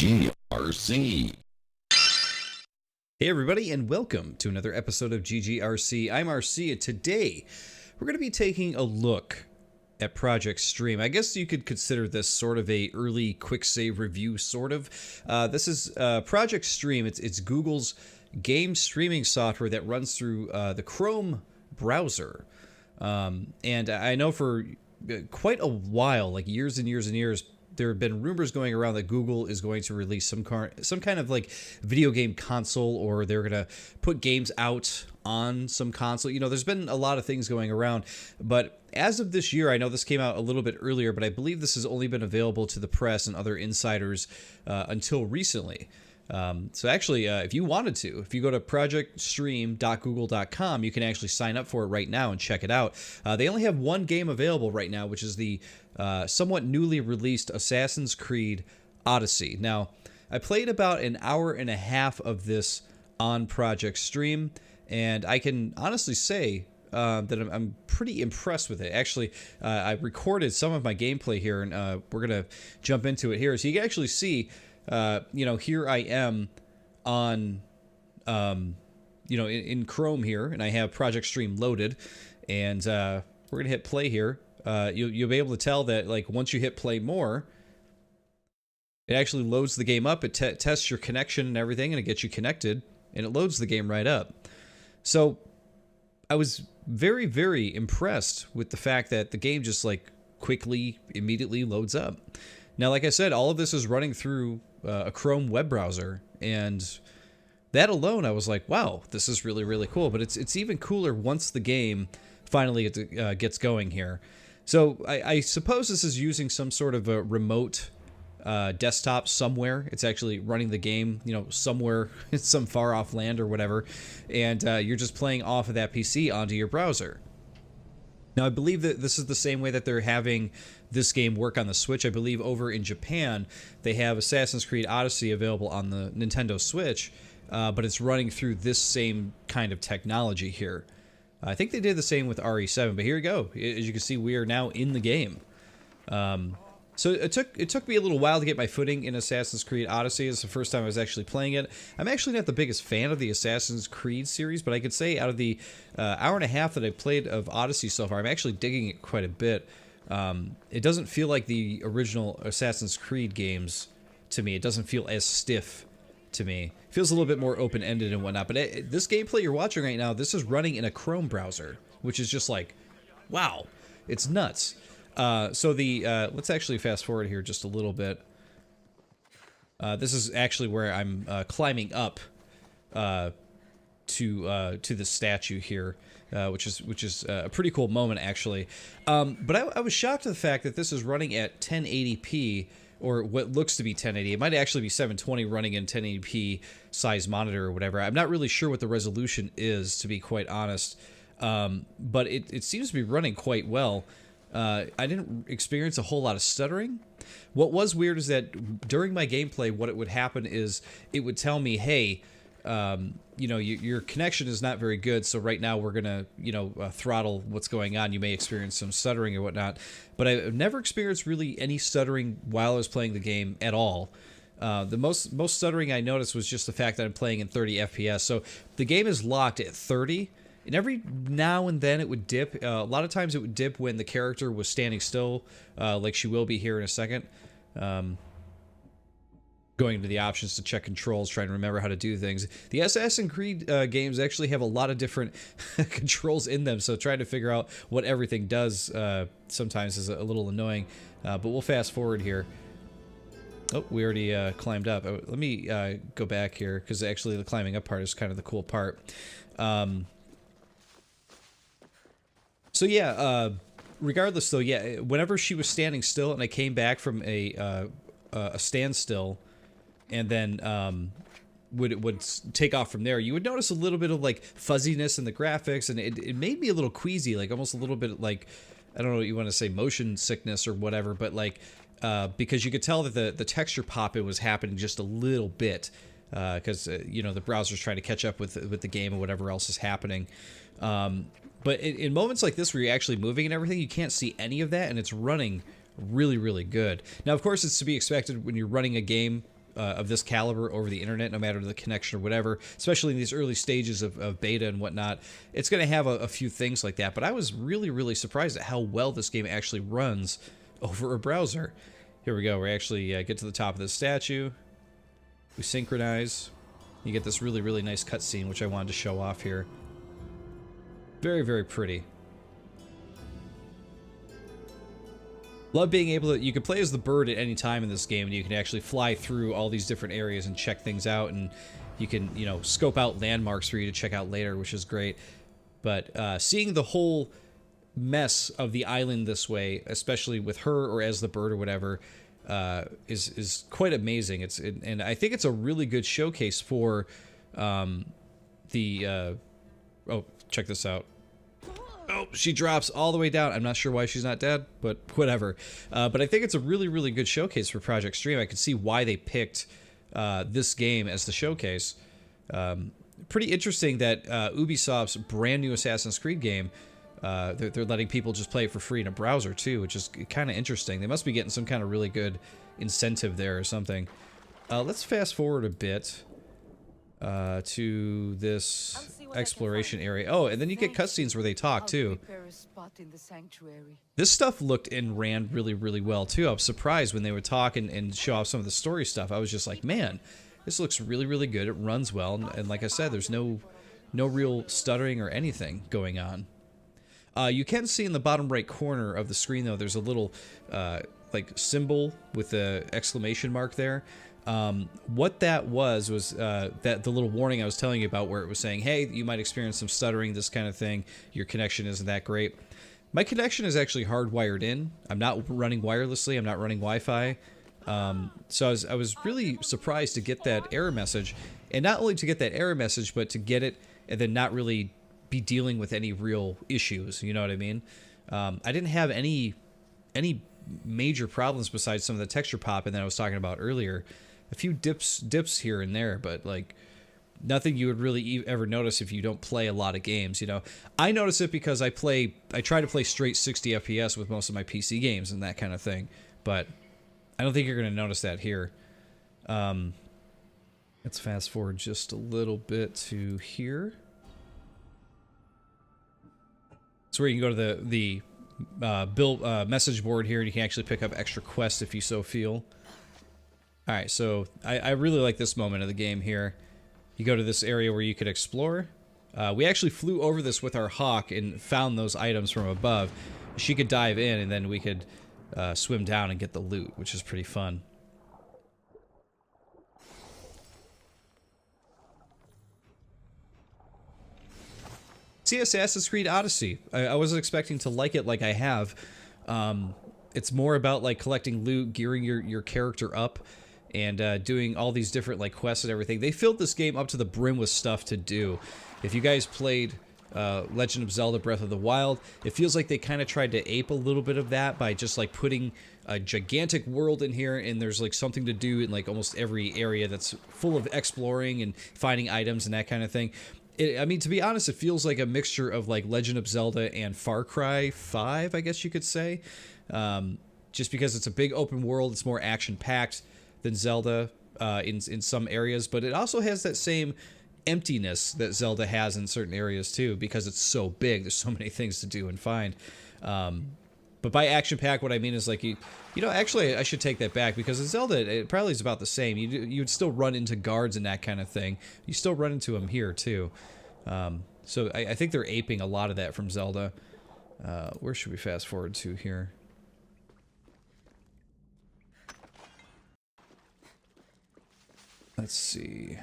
GGRC. Hey everybody, and welcome to another episode of GGRC. I'm RC, and today we're going to be taking a look at Project Stream. I guess you could consider this sort of a early QuickSave review, sort of. This is Project Stream. It's Google's game streaming software that runs through the Chrome browser. And I know for quite a while, like years and years and years, there have been rumors going around that Google is going to release some kind of like video game console, or they're going to put games out on some console. You know, there's been a lot of things going around, but as of this year, I know this came out a little bit earlier, but I believe this has only been available to the press and other insiders until recently. So actually, if you wanted to, if you go to projectstream.google.com, you can actually sign up for it right now and check it out. They only have one game available right now, which is the somewhat newly released Assassin's Creed Odyssey. Now, I played about an hour and a half of this on Project Stream, and I can honestly say that I'm pretty impressed with it. Actually, I recorded some of my gameplay here, and we're going to jump into it here. So you can actually see, you know, here I am on, you know, in Chrome here, and I have Project Stream loaded, and we're going to hit play here. You'll be able to tell that, like, once you hit play more, it actually loads the game up. It tests your connection and everything, and it gets you connected, and it loads the game right up. So I was very, very impressed with the fact that the game just, like, quickly, immediately loads up. Now, like I said, all of this is running through a Chrome web browser, and that alone, I was like, wow, this is really, really cool. But it's even cooler once the game finally gets going here. So I suppose this is using some sort of a remote desktop somewhere. It's actually running the game, you know, somewhere in some far off land or whatever, and you're just playing off of that PC onto your browser. Now, I believe that this is the same way that they're having this game work on the Switch. I believe over in Japan, they have Assassin's Creed Odyssey available on the Nintendo Switch, but it's running through this same kind of technology here. I think they did the same with RE7, but here we go. As you can see, we are now in the game. So it took me a little while to get my footing in Assassin's Creed Odyssey. It's the first time I was actually playing it. I'm actually not the biggest fan of the Assassin's Creed series, but I could say out of the hour and a half that I played of Odyssey so far, I'm actually digging it quite a bit. It doesn't feel like the original Assassin's Creed games to me. It doesn't feel as stiff to me. It feels a little bit more open-ended and whatnot. But this gameplay you're watching right now, this is running in a Chrome browser, which is just like, wow, it's nuts. So let's actually fast forward here just a little bit. This is actually where I'm climbing up to the statue here, which is a pretty cool moment actually. But I was shocked at the fact that this is running at 1080p, or what looks to be 1080. It might actually be 720 running in 1080p size monitor or whatever. I'm not really sure what the resolution is, to be quite honest. But it seems to be running quite well. I didn't experience a whole lot of stuttering. What was weird is that during my gameplay, what it would happen is it would tell me, hey, you know, your connection is not very good, so right now we're gonna, you know, throttle what's going on. You may experience some stuttering or whatnot, but I've never experienced really any stuttering while I was playing the game at all. The most stuttering I noticed was just the fact that I'm playing in 30 FPS. So the game is locked at 30. And every now and then it would dip. A lot of times it would dip when the character was standing still, like she will be here in a second. Going into the options to check controls, trying to remember how to do things. The Assassin's Creed games actually have a lot of different controls in them, so trying to figure out what everything does sometimes is a little annoying. But we'll fast forward here. Oh, we already climbed up. Let me go back here, because actually the climbing up part is kind of the cool part. So yeah, regardless though, yeah, whenever she was standing still and I came back from a standstill, and then would take off from there, you would notice a little bit of like fuzziness in the graphics, and it made me a little queasy, like almost a little bit like, I don't know what you want to say, motion sickness or whatever, but like because you could tell that the texture pop-in was happening just a little bit, because you know, the browser's trying to catch up with the game and whatever else is happening. But in moments like this where you're actually moving and everything, you can't see any of that, and it's running really, really good. Now, of course, it's to be expected when you're running a game of this caliber over the internet, no matter the connection or whatever, especially in these early stages of beta and whatnot, it's going to have a few things like that. But I was really, really surprised at how well this game actually runs over a browser. Here we go. We actually get to the top of the statue. We synchronize. You get this really, really nice cutscene, which I wanted to show off here. Very, very pretty. Love being able to, you can play as the bird at any time in this game, and you can actually fly through all these different areas and check things out, and you can, you know, scope out landmarks for you to check out later, which is great. But seeing the whole mess of the island this way, especially with her or as the bird or whatever, is quite amazing. And I think it's a really good showcase for oh, check this out. Oh, she drops all the way down. I'm not sure why she's not dead, but whatever. But I think it's a really, really good showcase for Project Stream. I can see why they picked this game as the showcase. Pretty interesting that Ubisoft's brand new Assassin's Creed game, they're letting people just play it for free in a browser too, which is kind of interesting. They must be getting some kind of really good incentive there or something. Let's fast forward a bit to this exploration area. Oh, and then you get cutscenes where they talk too. This stuff looked and ran really, really well too. I was surprised when they would talk and show off some of the story stuff. I was just like, man, this looks really, really good. It runs well, and like I said, there's no real stuttering or anything going on. You can see in the bottom right corner of the screen though, there's a little like symbol with the exclamation mark there. What that was that the little warning I was telling you about, where it was saying, hey, you might experience some stuttering, this kind of thing. Your connection isn't that great. My connection is actually hardwired in. I'm not running wirelessly. I'm not running Wi-Fi. So I was really surprised to get that error message, and not only to get that error message, but to get it and then not really be dealing with any real issues. You know what I mean? I didn't have any major problems besides some of the texture pop and that I was talking about earlier. A few dips here and there, but like nothing you would really ever notice if you don't play a lot of games. You know, I notice it because I try to play straight 60 FPS with most of my PC games and that kind of thing, but I don't think you're going to notice that here. Let's fast forward just a little bit to here. It's where you can go to the build message board here, and you can actually pick up extra quests if you so feel. Alright, so I really like this moment of the game here. You go to this area where you could explore. We actually flew over this with our hawk and found those items from above. She could dive in, and then we could swim down and get the loot, which is pretty fun. See, Assassin's Creed Odyssey. I wasn't expecting to like it like I have. It's more about like collecting loot, gearing your character up, and doing all these different like quests and everything. They filled this game up to the brim with stuff to do. If you guys played Legend of Zelda Breath of the Wild, it feels like they kind of tried to ape a little bit of that by just like putting a gigantic world in here, and there's like something to do in like almost every area that's full of exploring and finding items and that kind of thing. I mean, to be honest, it feels like a mixture of like Legend of Zelda and Far Cry 5, I guess you could say. Just because it's a big open world, it's more action-packed than Zelda in some areas, but it also has that same emptiness that Zelda has in certain areas too, because it's so big. There's so many things to do and find. But by action-packed, what I mean is like you know, actually, I should take that back, because in Zelda, it probably is about the same. You'd still run into guards and that kind of thing. You still run into them here too. So I think they're aping a lot of that from Zelda. Where should we fast forward to here? Let's see.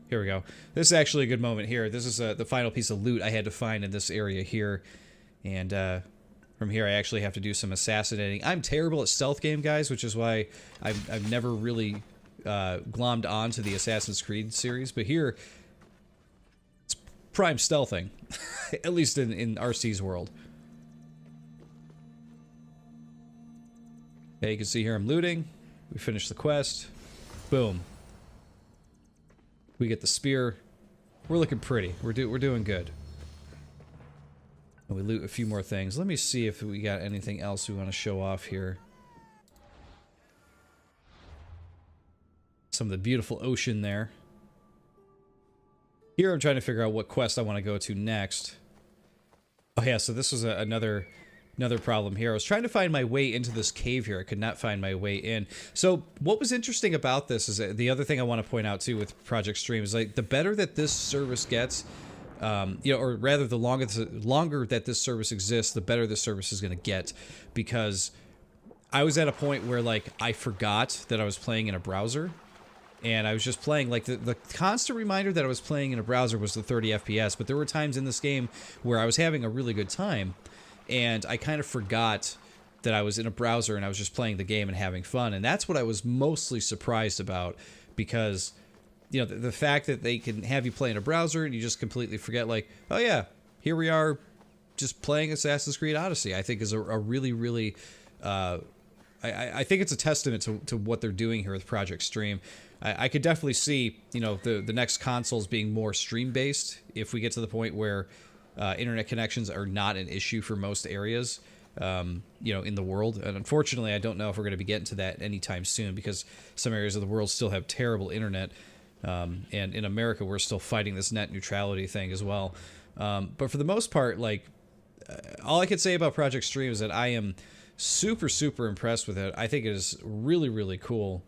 Here we go. This is actually a good moment here. This is the final piece of loot I had to find in this area here. And from here I actually have to do some assassinating. I'm terrible at stealth game, guys, which is why I've never really glommed onto the Assassin's Creed series. But here, it's prime stealthing. At least in RC's world. Okay, you can see here I'm looting. We finished the quest. Boom. We get the spear. We're looking pretty. We're doing good. And we loot a few more things. Let me see if we got anything else we want to show off here. Some of the beautiful ocean there. Here I'm trying to figure out what quest I want to go to next. Oh yeah, so this was another problem here. I was trying to find my way into this cave here. I could not find my way in. So what was interesting about this is that the other thing I want to point out too with Project Stream is like the better that this service gets, you know, or rather the longer that this service exists, the better this service is going to get, because I was at a point where like I forgot that I was playing in a browser. And I was just playing, like, the constant reminder that I was playing in a browser was the 30 FPS, but there were times in this game where I was having a really good time, and I kind of forgot that I was in a browser and I was just playing the game and having fun, and that's what I was mostly surprised about, because, you know, the fact that they can have you play in a browser and you just completely forget, like, oh yeah, here we are just playing Assassin's Creed Odyssey, I think is a really, really, I think it's a testament to what they're doing here with Project Stream. I could definitely see, you know, the next consoles being more stream-based if we get to the point where internet connections are not an issue for most areas, you know, in the world. And unfortunately, I don't know if we're going to be getting to that anytime soon, because some areas of the world still have terrible internet. And in America, we're still fighting this net neutrality thing as well. But for the most part, like, all I could say about Project Stream is that I am super, super impressed with it. I think it is really, really cool.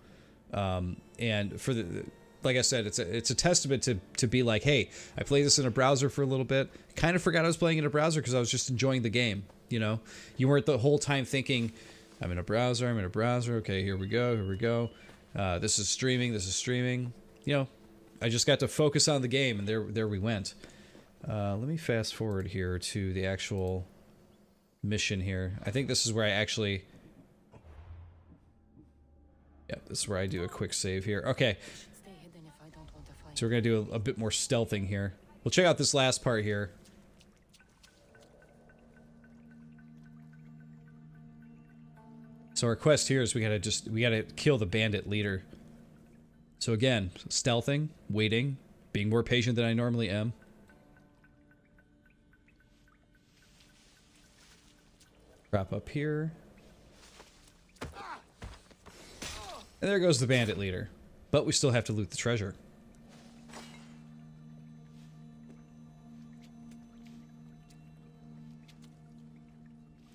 And for the, like I said, it's a testament to be like, hey, I played this in a browser for a little bit. Kind of forgot I was playing in a browser because I was just enjoying the game. You know, you weren't the whole time thinking, I'm in a browser. Okay, here we go. This is streaming. You know, I just got to focus on the game, and there we went. Let me fast forward here to the actual mission here. I think this is where I actually... Yeah, this is where I do a quick save here. Okay. So we're going to do a bit more stealthing here. We'll check out this last part here. So our quest here is we gotta kill the bandit leader. So again, stealthing, waiting, being more patient than I normally am. Drop up here. And there goes the bandit leader. But we still have to loot the treasure.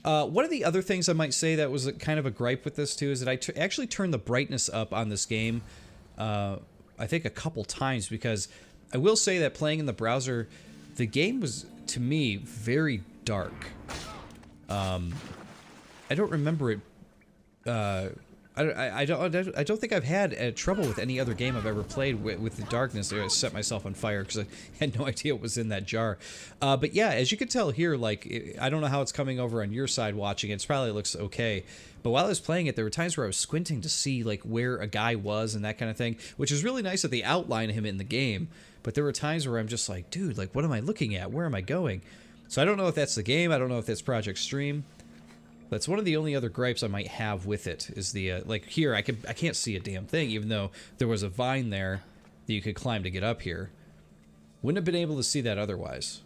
One of the other things I might say that was kind of a gripe with this too is that I actually turned the brightness up on this game, I think a couple times, because I will say that playing in the browser, the game was, to me, very dark. I don't remember it. I don't think I've had trouble with any other game I've ever played with the darkness. I set myself on fire because I had no idea what was in that jar. But yeah, as you can tell here, like, I don't know how it's coming over on your side watching it. It probably looks okay. But while I was playing it, there were times where I was squinting to see like where a guy was and that kind of thing, which is really nice that they outline him in the game. But there were times where I'm just like, dude, like, what am I looking at? Where am I going? So I don't know if that's the game. I don't know if that's Project Stream. That's one of the only other gripes I might have with it, is the, like here, I can't see a damn thing, even though there was a vine there that you could climb to get up here. Wouldn't have been able to see that otherwise.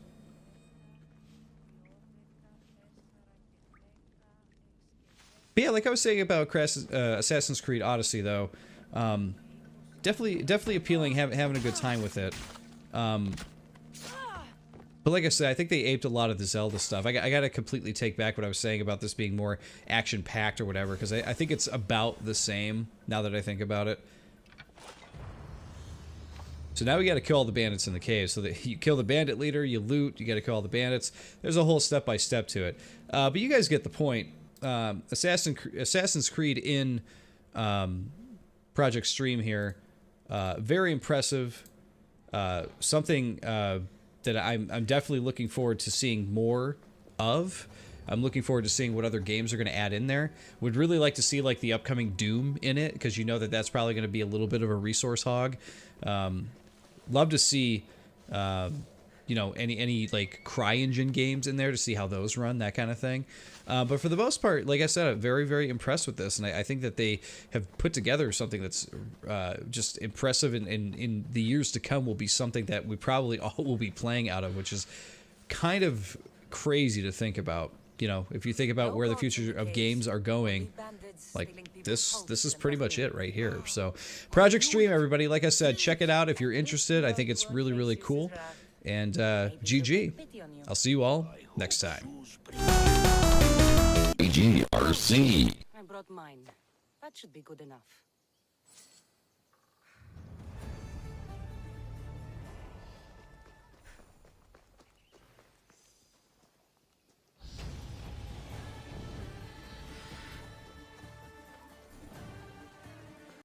But yeah, like I was saying about Assassin's Creed Odyssey, though, definitely appealing, having a good time with it. But like I said, I think they aped a lot of the Zelda stuff. I gotta completely take back what I was saying about this being more action-packed or whatever, because I think it's about the same, now that I think about it. So now we gotta kill all the bandits in the cave. So that you kill the bandit leader, you loot, you gotta kill all the bandits. There's a whole step-by-step to it. But you guys get the point. Assassin's Creed in Project Stream here. Very impressive. Something... that I'm definitely looking forward to seeing more of. I'm looking forward to seeing what other games are going to add in there. Would really like to see like the upcoming Doom in it, because you know that that's probably going to be a little bit of a resource hog. Love to see, you know, any like CryEngine games in there to see how those run, that kind of thing. But for the most part, like I said, I'm very, very impressed with this, and I think that they have put together something that's just impressive, and in the years to come will be something that we probably all will be playing out of, which is kind of crazy to think about. you know, if you think about where the future of games are going, like this is pretty much it right here. So Project Stream, everybody, like I said, check it out if you're interested. I think it's really, really cool. And GG. I'll see you all next time. GRC. I brought mine. That should be good enough.